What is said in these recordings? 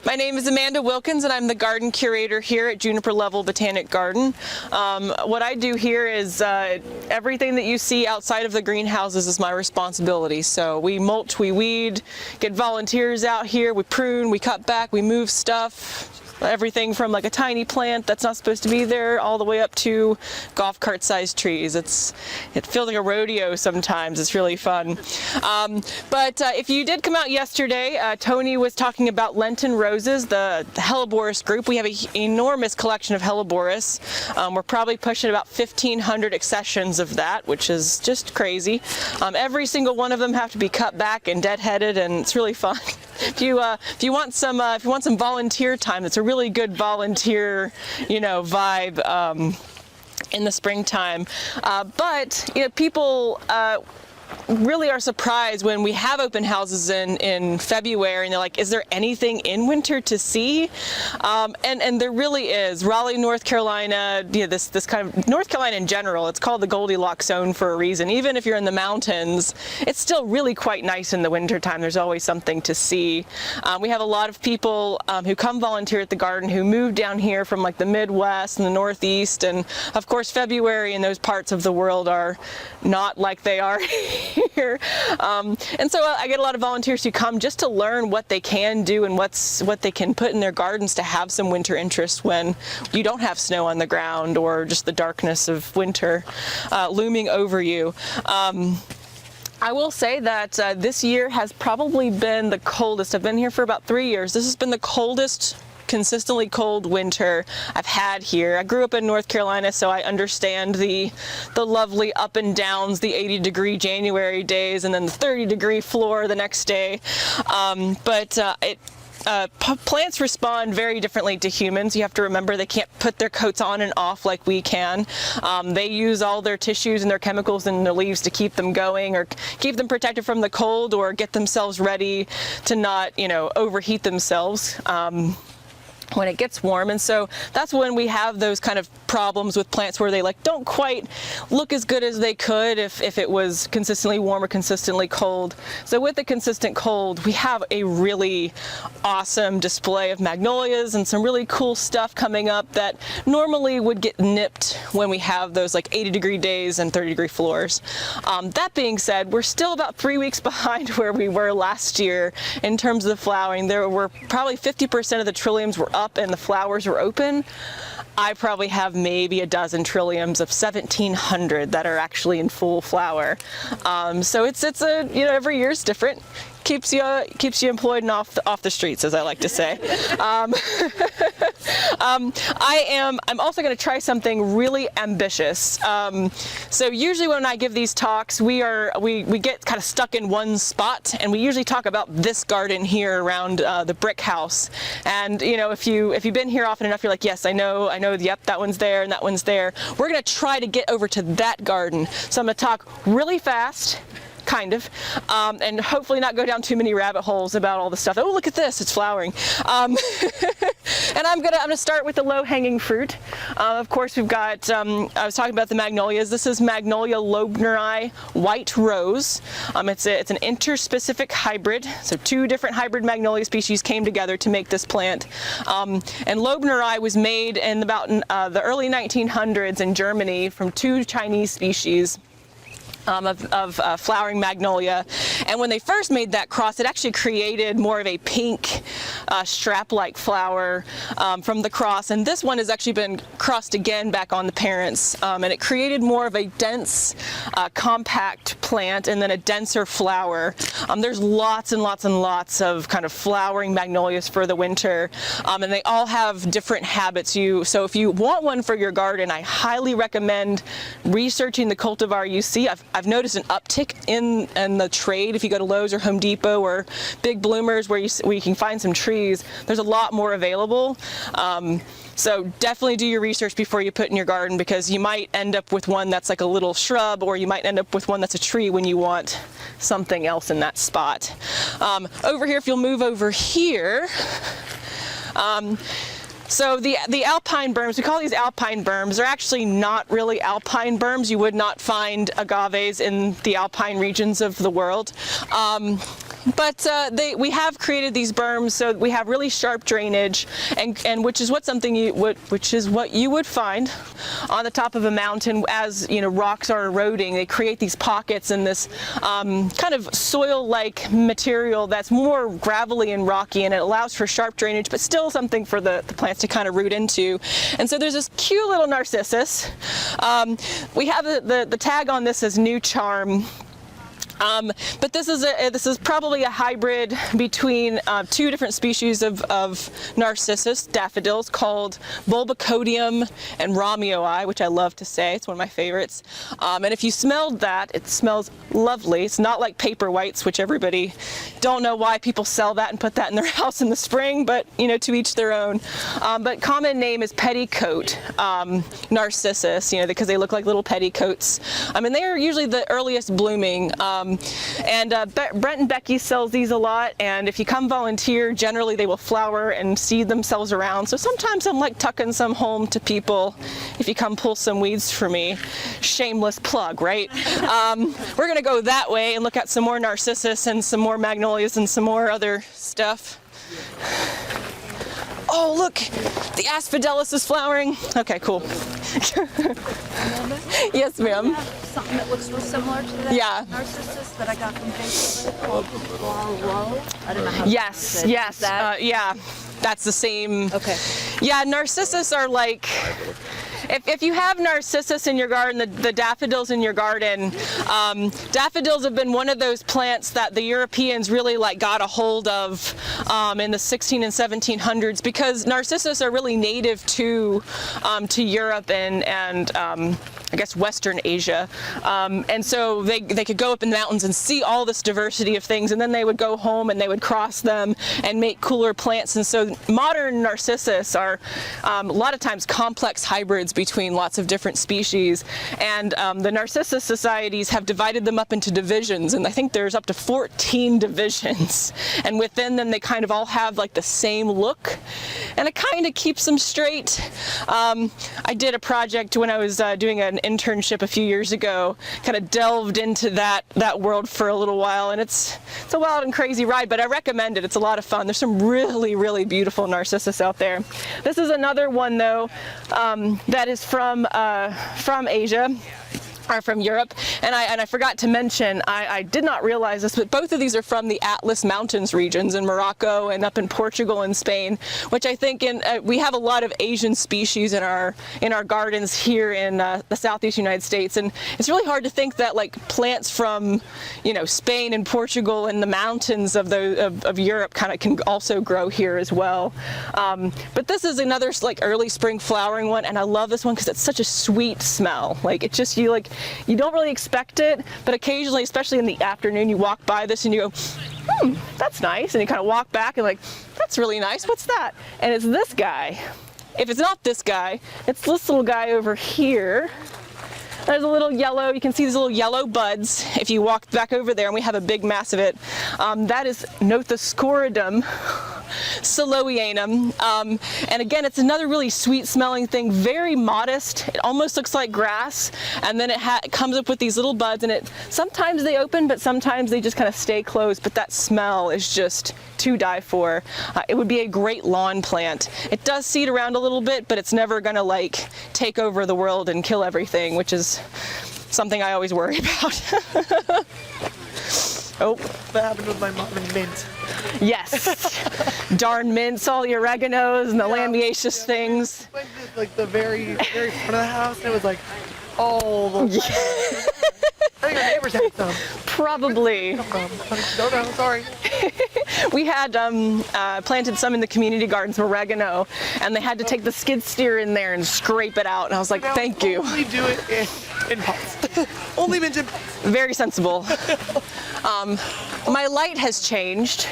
My name is Amanda Wilkins and I'm the garden curator here at Juniper Level Botanic Garden. What I do here is everything that you see outside of the greenhouses is my responsibility. So we mulch, we weed, get volunteers out here, we prune, we cut back, we move stuff. Everything from like a tiny plant that's not supposed to be there all the way up to golf cart sized trees. It feels like a rodeo sometimes. It's really fun. But if you did come out yesterday, Tony was talking about Lenten roses, the Hellebores group. We have an enormous collection of Hellebores. We're probably pushing about 1,500 accessions of that, which is just crazy. Every single one of them have to be cut back and deadheaded, and it's really fun. If you want some volunteer time, it's a really good volunteer, vibe in the springtime. But people really are surprised when we have open houses in February and they're like, is there anything in winter to see? And there really is. Raleigh, North Carolina, this kind of North Carolina in general, it's called the Goldilocks zone for a reason. Even if you're in the mountains, it's still really quite nice in the wintertime. There's always something to see. We have a lot of people who come volunteer at the garden who move down here from like the Midwest and the Northeast, and of course February in those parts of the world are not like they are here. And so I get a lot of volunteers who come just to learn what they can do and what they can put in their gardens to have some winter interest when you don't have snow on the ground or just the darkness of winter looming over you. I will say that this year has probably been the coldest. I've been here for about 3 years. This has been the coldest, consistently cold winter I've had here. I grew up in North Carolina, so I understand the lovely up and downs, the 80-degree January days and then the 30-degree floor the next day. Plants respond very differently to humans. You have to remember they can't put their coats on and off like we can. They use all their tissues and their chemicals in their leaves to keep them going or keep them protected from the cold or get themselves ready to not, overheat themselves when it gets warm. And so that's when we have those kind of problems with plants where they don't quite look as good as they could if it was consistently warm or consistently cold. So with the consistent cold, we have a really awesome display of magnolias and some really cool stuff coming up that normally would get nipped when we have those 80-degree days and 30-degree floors. That being said, we're still about 3 weeks behind where we were last year in terms of the flowering. There were probably 50% of the trilliums were up and the flowers were open. I probably have maybe a dozen trilliums of 1,700 that are actually in full flower. So it's every year's different. Keeps you employed and off the streets, as I like to say. I'm also going to try something really ambitious. So usually when I give these talks, we get kind of stuck in one spot, and we usually talk about this garden here around the brick house. And if you've been here often enough, you're like, yes, I know. Yep, that one's there and that one's there. We're going to try to get over to that garden. So I'm going to talk really fast. Kind of, and hopefully not go down too many rabbit holes about all the stuff. Oh, look at this, it's flowering. And I'm gonna start with the low-hanging fruit. Of course, we've got, I was talking about the magnolias. This is Magnolia Lobneri White Rose. It's an interspecific hybrid, so 2 different hybrid magnolia species came together to make this plant. And Lobneri was made in about the early 1900s in Germany from 2 Chinese species of flowering magnolia. And when they first made that cross, it actually created more of a pink strap-like flower from the cross. And this one has actually been crossed again back on the parents. And it created more of a dense, compact plant and then a denser flower. There's lots and lots and lots of kind of flowering magnolias for the winter. And they all have different habits. So if you want one for your garden, I highly recommend researching the cultivar you see. I've noticed an uptick in the trade. If you go to Lowe's or Home Depot or Big Bloomers where you can find some trees, there's a lot more available. So definitely do your research before you put in your garden, because you might end up with one that's like a little shrub, or you might end up with one that's a tree when you want something else in that spot. Over here, if you'll move over here, so the Alpine Berms, we call these Alpine Berms. They're actually not really Alpine Berms. You would not find agaves in the alpine regions of the world. But we have created these berms so we have really sharp drainage, and which is what you would find on the top of a mountain as rocks are eroding. They create these pockets in this kind of soil-like material that's more gravelly and rocky, and it allows for sharp drainage, but still something for the plants to kind of root into. And so there's this cute little narcissus. We have the tag on this as New Charm. But this is probably a hybrid between two different species of narcissus, daffodils, called Bulbocodium and Romeoi, which I love to say. It's one of my favorites. And if you smelled that, it smells lovely. It's not like paper whites, which everybody don't know why people sell that and put that in their house in the spring, but to each their own. But common name is petticoat narcissus, because they look like little petticoats. And they are usually the earliest blooming. Brent and Becky sells these a lot, and if you come volunteer, generally they will flower and seed themselves around. So sometimes I'm like tucking some home to people if you come pull some weeds for me. Shameless plug, right? We're gonna go that way and look at some more narcissus and some more magnolias and some more other stuff. Oh, look, the asphodelus is flowering. Okay, cool. Yes, ma'am. Something that looks real similar to that narcissus that I got from Facebook called Floral. I don't know how Yes, yes, yeah, that's the same. Okay. Yeah, narcissus are like, if you have narcissus in your garden, the daffodils in your garden, daffodils have been one of those plants that the Europeans really got a hold of in the 16 and 1700s, because narcissus are really native to Europe and I guess Western Asia, and so they could go up in the mountains and see all this diversity of things, and then they would go home and they would cross them and make cooler plants. And so modern narcissus are a lot of times complex hybrids between lots of different species, and the Narcissus societies have divided them up into divisions, and I think there's up to 14 divisions, and within them they kind of all have the same look, and it kind of keeps them straight. I did a project when I was doing an internship a few years ago, kind of delved into that world for a little while, and it's a wild and crazy ride, but I recommend it. It's a lot of fun. There's some really, really beautiful narcissus out there. This is another one though that is from Asia, or from Europe, and I forgot to mention, I did not realize this, but both of these are from the Atlas Mountains regions in Morocco and up in Portugal and Spain, which I think we have a lot of Asian species in our gardens here in the southeast United States, and it's really hard to think that plants from Spain and Portugal and the mountains of Europe kind of can also grow here as well. But this is another early spring flowering one, and I love this one because it's such a sweet smell. It just you don't really expect it, but occasionally, especially in the afternoon, you walk by this and you go, that's nice, and you kind of walk back and that's really nice, what's that? And it's this guy. If it's not this guy, it's this little guy over here. There's a little yellow, you can see these little yellow buds if you walk back over there, and we have a big mass of it. That is Scoridium Silhouenum, and again, it's another really sweet smelling thing, very modest. It almost looks like grass, and then it comes up with these little buds, and sometimes they open, but sometimes they just kind of stay closed, but that smell is just to die for. It would be a great lawn plant. It does seed around a little bit, but it's never gonna take over the world and kill everything, which is something I always worry about. Oh, that happened with my mom and mint. Yes, darn mints, all the oreganos and the lamiaceous things. The very front of the house, it was all the I think our neighbors had some. Probably. No, sorry. We had planted some in the community gardens of oregano, and they had to take the skid steer in there and scrape it out, and I was like, thank you. Only do it in pots. Only mint in pots. Very sensible. My light has changed.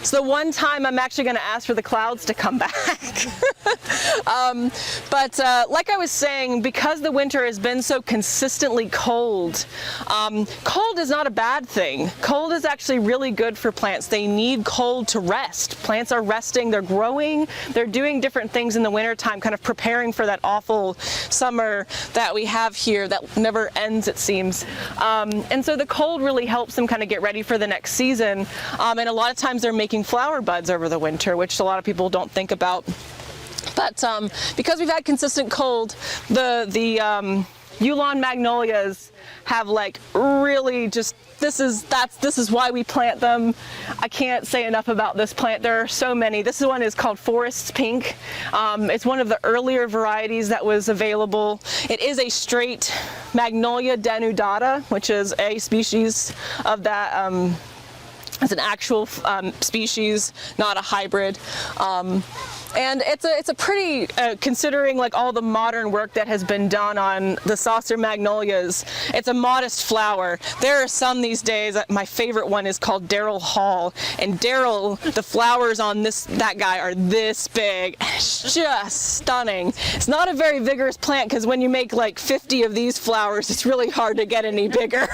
It's the one time I'm actually going to ask for the clouds to come back. But like I was saying, because the winter has been so consistently cold, cold is not a bad thing. Cold is actually really good for plants. They need cold to rest. Plants are resting, they're growing, they're doing different things in the wintertime, kind of preparing for that awful summer that we have here that never ends, it seems. And so the cold really helps them kind of get ready for the next season. And a lot of times they're making flower buds over the winter, which a lot of people don't think about. But because we've had consistent cold, the Yulon magnolias have like really just, this is why we plant them. I can't say enough about this plant. There are so many. This one is called Forest Pink. It's one of the earlier varieties that was available. It is a straight Magnolia denudata, which is a species of that. It's an actual species, not a hybrid. And it's a pretty, considering like all the modern work that has been done on the saucer magnolias, it's a modest flower. There are some these days, my favorite one is called Daryl Hall, and Daryl, the flowers on that guy are this big. It's just stunning. It's not a very vigorous plant because when you make like 50 of these flowers, it's really hard to get any bigger.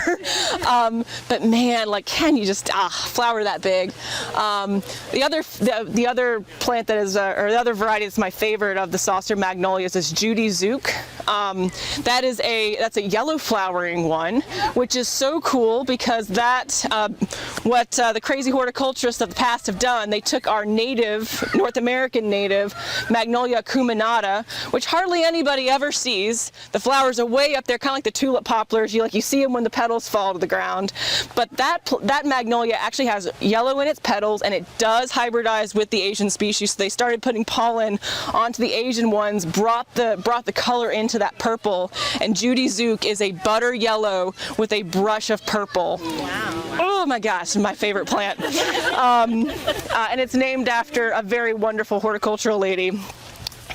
But man, like, can you just flower that big? The other plant that is, or the other variety that's my favorite of the saucer magnolias is Judy Zook. That's a yellow flowering one, which is so cool because what the crazy horticulturists of the past have done, they took our North American native Magnolia Cuminada, which hardly anybody ever sees. The flowers are way up there, kind of like the tulip poplars. You see them when the petals fall to the ground. But that magnolia actually has yellow in its petals, and it does hybridize with the Asian species. So they started putting pollen onto the Asian ones, brought the color into that purple, and Judy Zook is a butter yellow with a brush of purple. Wow. Oh my gosh, my favorite plant. And it's named after a very wonderful horticultural lady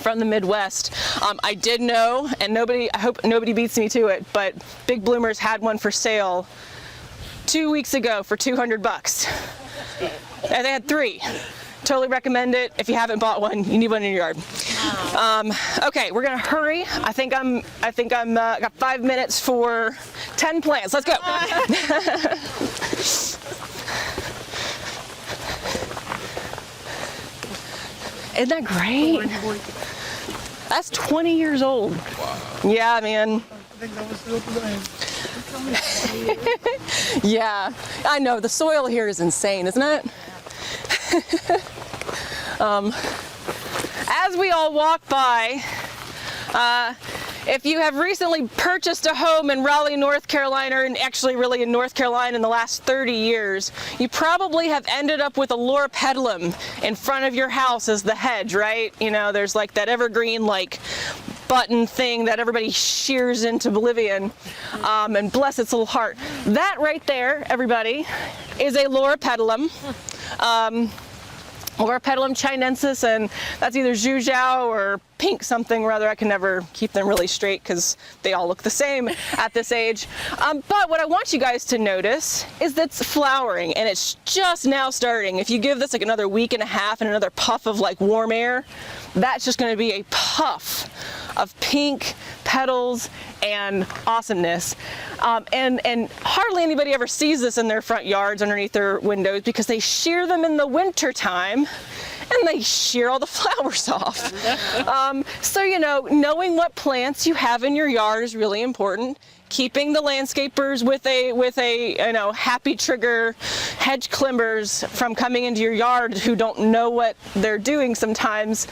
from the Midwest. I did know, and I hope nobody beats me to it, but Big Bloomers had one for sale 2 weeks ago for $200. And they had 3. Totally recommend it. If you haven't bought one, you need one in your yard. Okay, we're gonna hurry. I think I'm got 5 minutes for 10 plants. Let's go. Isn't that great? That's 20 years old. Wow. Yeah, man. I think that was still the Yeah, I know. The soil here is insane, isn't it? As we all walk by, if you have recently purchased a home in Raleigh, North Carolina, and actually really in North Carolina in the last 30 years, you probably have ended up with a loropetalum in front of your house as the hedge, right? You know, there's like that evergreen like button thing that everybody shears into oblivion, and bless its little heart. That right there, everybody, is a loropetalum. Loropetalum chinensis, and that's either zhuzhou or pink something or other. I can never keep them really straight because they all look the same at this age. But what I want you guys to notice is that it's flowering, and it's just now starting. If you give this like another week and a half and another puff of like warm air, that's just going to be a puff of pink petals and awesomeness. And hardly anybody ever sees this in their front yards underneath their windows because they shear them in the winter time and they shear all the flowers off. So, you know, knowing what plants you have in your yard is really important. Keeping the landscapers with a you know, happy trigger hedge climbers from coming into your yard who don't know what they're doing sometimes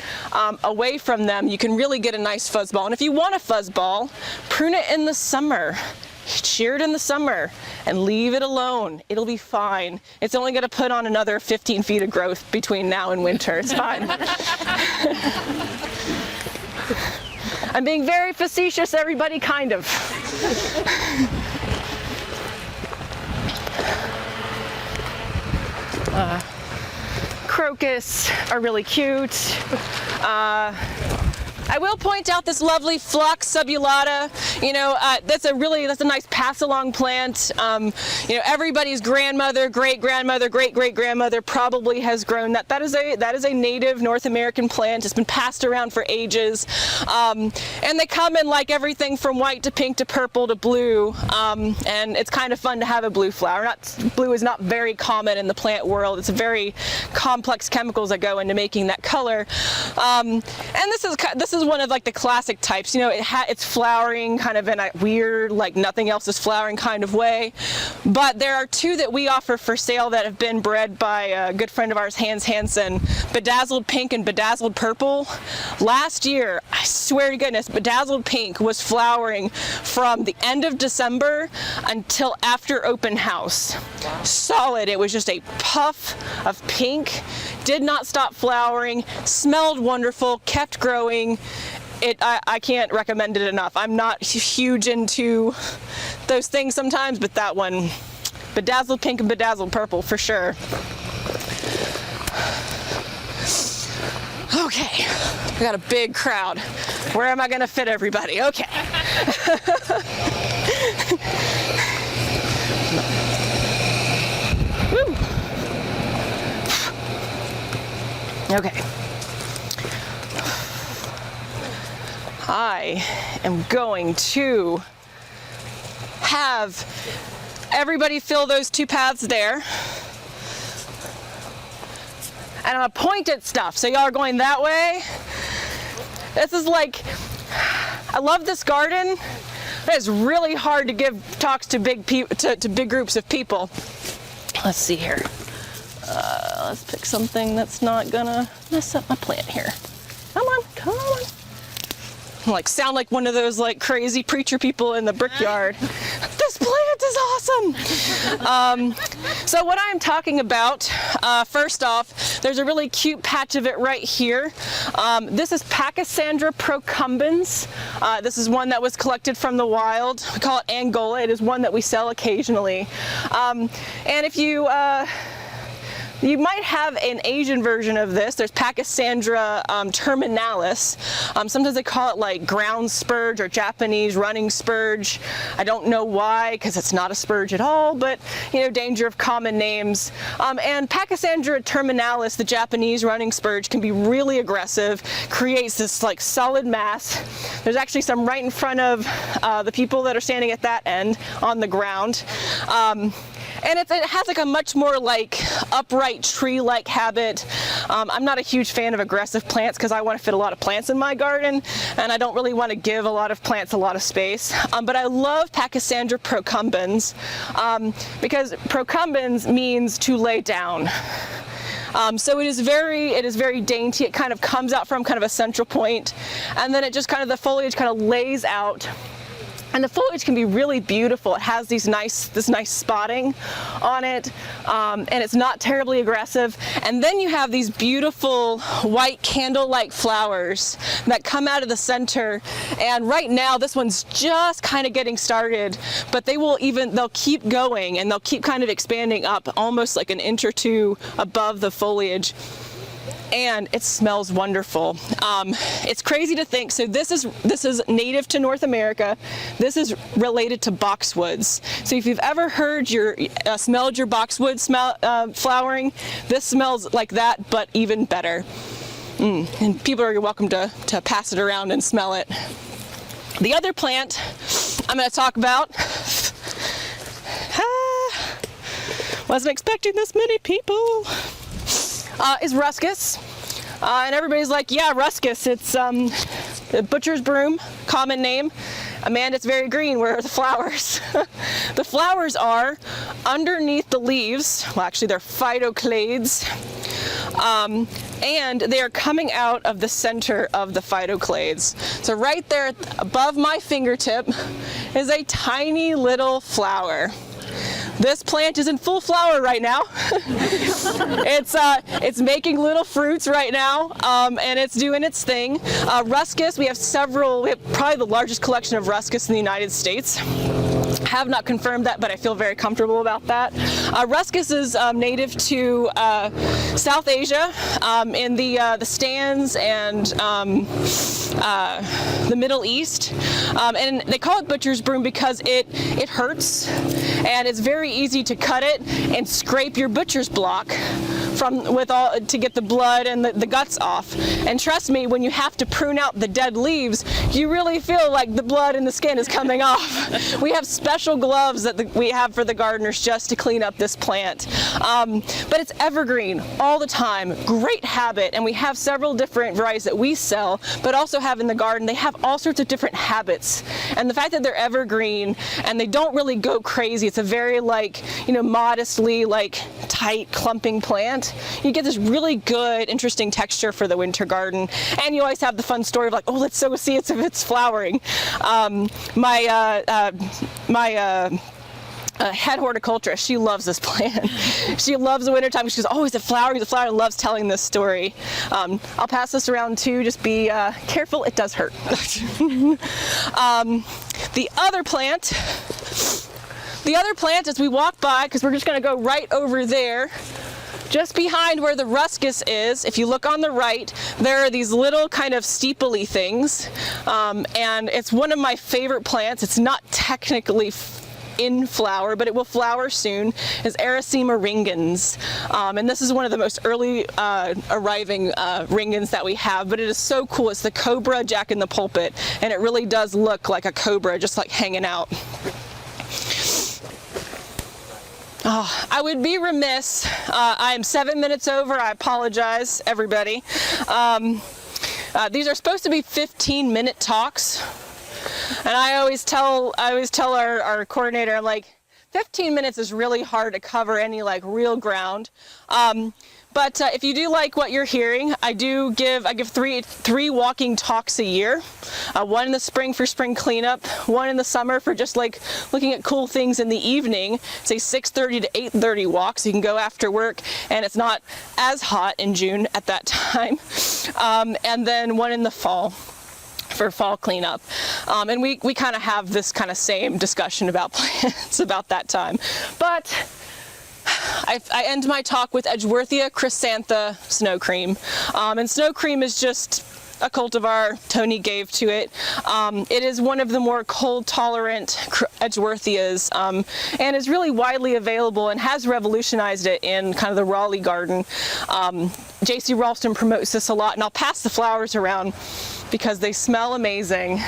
away from them, you can really get a nice fuzzball. And if you want a fuzzball, prune it in the summer. Shear it in the summer and leave it alone. It'll be fine. It's only going to put on another 15 feet of growth between now and winter. It's fine. I'm being very facetious, everybody, kind of. Crocus are really cute. I will point out this lovely Phlox subulata. You know, that's a nice pass-along plant. You know, everybody's grandmother, great-grandmother, great-great-grandmother probably has grown that. That is a native North American plant. It's been passed around for ages, and they come in like everything from white to pink to purple to blue. And it's kind of fun to have a blue flower. Blue is not very common in the plant world. It's very complex chemicals that go into making that color. And this is one of like the classic types. You know, it's flowering kind of in a weird, like nothing else is flowering kind of way. But there are two that we offer for sale that have been bred by a good friend of ours, Hans Hansen, Bedazzled Pink and Bedazzled Purple. Last year, I swear to goodness, Bedazzled Pink was flowering from the end of December until after open house. Solid. It was just a puff of pink, did not stop flowering, smelled wonderful, kept growing. I can't recommend it enough. I'm not huge into those things sometimes, but that one, Bedazzled Pink and Bedazzled Purple for sure. Okay, we got a big crowd. Where am I gonna fit everybody? Okay. Woo. Okay. I am going to have everybody fill those two paths there. And I'm gonna point at stuff. So y'all are going that way. This is like, I love this garden. It's really hard to give talks to big groups of people. Let's see here. Let's pick something that's not gonna mess up my plant here. Come on, come on. Sound like one of those like crazy preacher people in the brickyard. This plant is awesome. So what I'm talking about, first off, there's a really cute patch of it right here. This is Pakisandra Procumbens. This is one that was collected from the wild. We call it Angola. It is one that we sell occasionally. And if you might have an Asian version of this. There's Pakisandra terminalis. Sometimes they call it like ground spurge or Japanese running spurge. I don't know why, because it's not a spurge at all, but you know, danger of common names. And Pakisandra terminalis, the Japanese running spurge, can be really aggressive, creates this like solid mass. There's actually some right in front of the people that are standing at that end on the ground. And it has like a much more like upright tree-like habit. I'm not a huge fan of aggressive plants because I want to fit a lot of plants in my garden, and I don't really want to give a lot of plants a lot of space. But I love Pakisandra Procumbens because Procumbens means to lay down. So it is very dainty. It kind of comes out from kind of a central point, and then it just kind of, the foliage kind of lays out. And the foliage can be really beautiful. It has this nice spotting on it, and it's not terribly aggressive. And then you have these beautiful white candle-like flowers that come out of the center. And right now, this one's just kind of getting started, but they'll keep going, and they'll keep kind of expanding up almost like an inch or two above the foliage. And it smells wonderful. It's crazy to think. So this is native to North America. This is related to boxwoods. So if you've ever smelled your boxwood flowering, this smells like that, but even better. And people are welcome to pass it around and smell it. The other plant I'm going to talk about. Wasn't expecting this many people. Is Ruskus. And everybody's like, yeah, Ruskus, it's the butcher's broom, common name. Amanda, it's very green. Where are the flowers? The flowers are underneath the leaves. Well, actually, they're phytoclades. And they are coming out of the center of the phytoclades. So right there above my fingertip is a tiny little flower. This plant is in full flower right now. It's making little fruits right now, and it's doing its thing. Ruskus, we have probably the largest collection of Ruskus in the United States. Have not confirmed that, but I feel very comfortable about that. Ruskus is native to South Asia, in the stands and the Middle East, and they call it butcher's broom because it hurts, and it's very easy to cut it and scrape your butcher's block to get the blood and the guts off. And trust me, when you have to prune out the dead leaves, you really feel like the blood and the skin is coming off. We have special gloves that we have for the gardeners just to clean up this plant. But it's evergreen all the time, great habit, and we have several different varieties that we sell, but also have in the garden. They have all sorts of different habits. And the fact that they're evergreen and they don't really go crazy, it's a very modestly tight clumping plant. You get this really good, interesting texture for the winter garden, and you always have the fun story of let's go see if it's flowering. My head horticulturist, she loves this plant. She loves the wintertime. She goes, oh, is it flowering? Is it flowering? Loves telling this story. I'll pass this around too. Just be careful. It does hurt. The other plant as we walk by, because we're just going to go right over there, just behind where the Ruskus is, if you look on the right, there are these little kind of steepley things, and it's one of my favorite plants. It's not technically in flower, but it will flower soon, is Arisima Ringins. And this is one of the most early arriving Ringins that we have, but it is so cool. It's the Cobra Jack in the Pulpit, and it really does look like a cobra, just hanging out. Oh, I would be remiss. I am 7 minutes over. I apologize, everybody. These are supposed to be 15-minute talks, and I always tell our coordinator, I'm like, 15 minutes is really hard to cover any real ground. But if you do like what you're hearing, I give three walking talks a year. One in the spring for spring cleanup, one in the summer for just looking at cool things in the evening, say 6:30 to 8:30 walk, so you can go after work and it's not as hot in June at that time. And then one in the fall for fall cleanup. And we kind of have this kind of same discussion about plants about that time. But I end my talk with Edgeworthia chrysantha snow cream. And snow cream is just a cultivar Tony gave to it. It is one of the more cold tolerant Edgeworthias, and is really widely available and has revolutionized it in kind of the Raleigh garden. JC Ralston promotes this a lot, and I'll pass the flowers around because they smell amazing.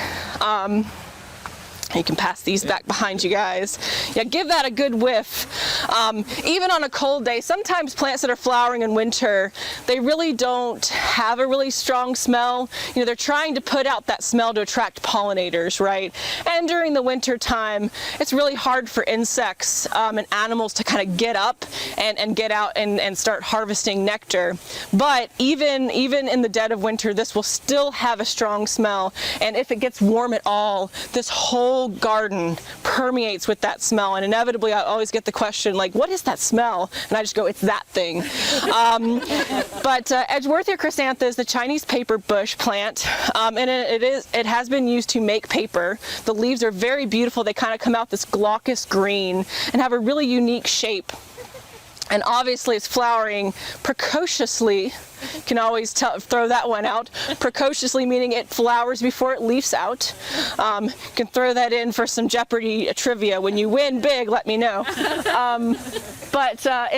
You can pass these back behind you guys. Yeah, give that a good whiff. Even on a cold day, sometimes plants that are flowering in winter, they really don't have a really strong smell. They're trying to put out that smell to attract pollinators, right? And during the winter time, it's really hard for insects and animals to kind of get up and get out and start harvesting nectar. But even in the dead of winter, this will still have a strong smell. And if it gets warm at all, this whole garden permeates with that smell, and inevitably I always get the question what is that smell? And I just go, it's that thing. But Edgeworthia chrysantha is the Chinese paper bush plant, and it has been used to make paper. The leaves are very beautiful. They kind of come out this glaucous green and have a really unique shape. And obviously it's flowering precociously. Can always throw that one out. Precociously meaning it flowers before it leaves out. Can throw that in for some Jeopardy trivia. When you win big, let me know. And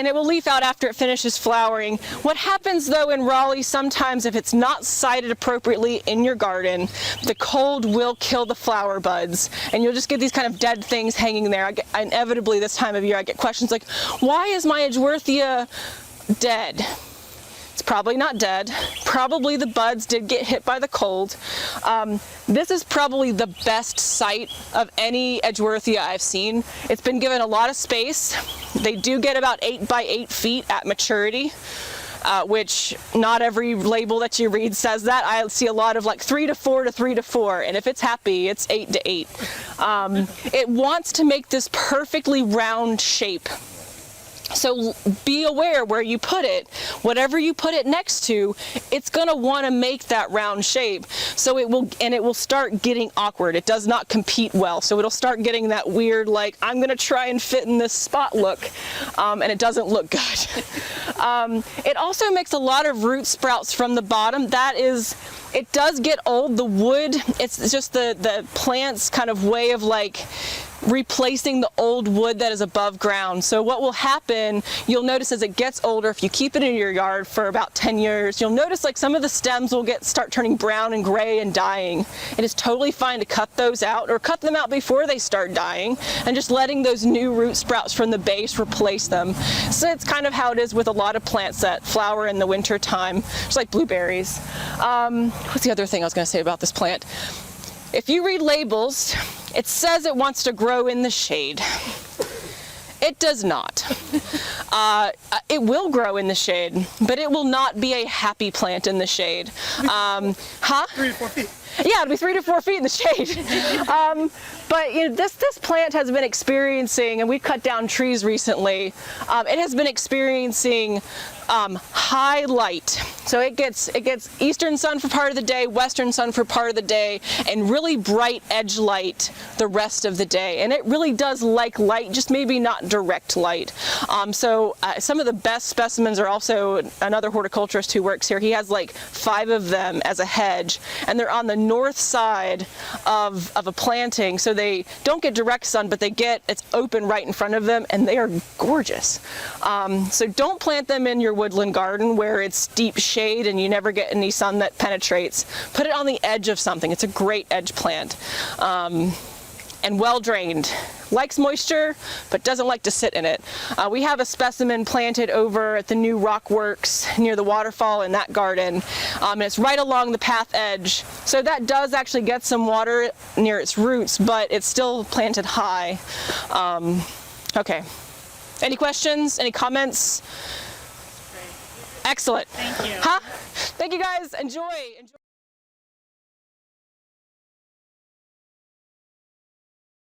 it will leaf out after it finishes flowering. What happens though in Raleigh sometimes, if it's not sited appropriately in your garden, the cold will kill the flower buds, and you'll just get these kind of dead things hanging there. Inevitably this time of year I get questions like, why is my Edgeworthia dead? It's probably not dead. Probably the buds did get hit by the cold. This is probably the best site of any Edgeworthia I've seen. It's been given a lot of space. They do get about 8 by 8 feet at maturity, which not every label that you read says that. I see a lot of 3 to 4 to 3 to 4, and if it's happy, it's 8 to 8. It wants to make this perfectly round shape. So be aware where you put it. Whatever you put it next to, it's going to want to make that round shape. So it will start getting awkward. It does not compete well. So it'll start getting that weird, like, I'm going to try and fit in this spot look. And it doesn't look good. It also makes a lot of root sprouts from the bottom. It does get old. The wood, it's just the plant's kind of way of like replacing the old wood that is above ground. So what will happen, you'll notice as it gets older, if you keep it in your yard for about 10 years, you'll notice like some of the stems will start turning brown and gray and dying. It is totally fine to cut those out or cut them out before they start dying and just letting those new root sprouts from the base replace them. So it's kind of how it is with a lot of plants that flower in the winter time, just like blueberries. What's the other thing I was going to say about this plant? If you read labels, it says it wants to grow in the shade. It does not. It will grow in the shade, but it will not be a happy plant in the shade. 3 to 4 feet. Yeah, it'll be 3 to 4 feet in the shade. But you know, this plant has been experiencing, and we cut down trees recently, it has been experiencing high light. So it gets eastern sun for part of the day, western sun for part of the day, and really bright edge light the rest of the day. And it really does like light, just maybe not direct light. So some of the best specimens are also another horticulturist who works here. He has like 5 of them as a hedge, and they're on the north side of a planting. So they don't get direct sun, but it's open right in front of them, and they are gorgeous. So don't plant them in your woodland garden where it's deep shade and you never get any sun that penetrates. Put it on the edge of something. It's a great edge plant. And well drained. Likes moisture, but doesn't like to sit in it. We have a specimen planted over at the new rock works near the waterfall in that garden. And it's right along the path edge. So that does actually get some water near its roots, but it's still planted high. Okay. Any questions? Any comments? Excellent. Thank you. Huh? Thank you guys. Enjoy.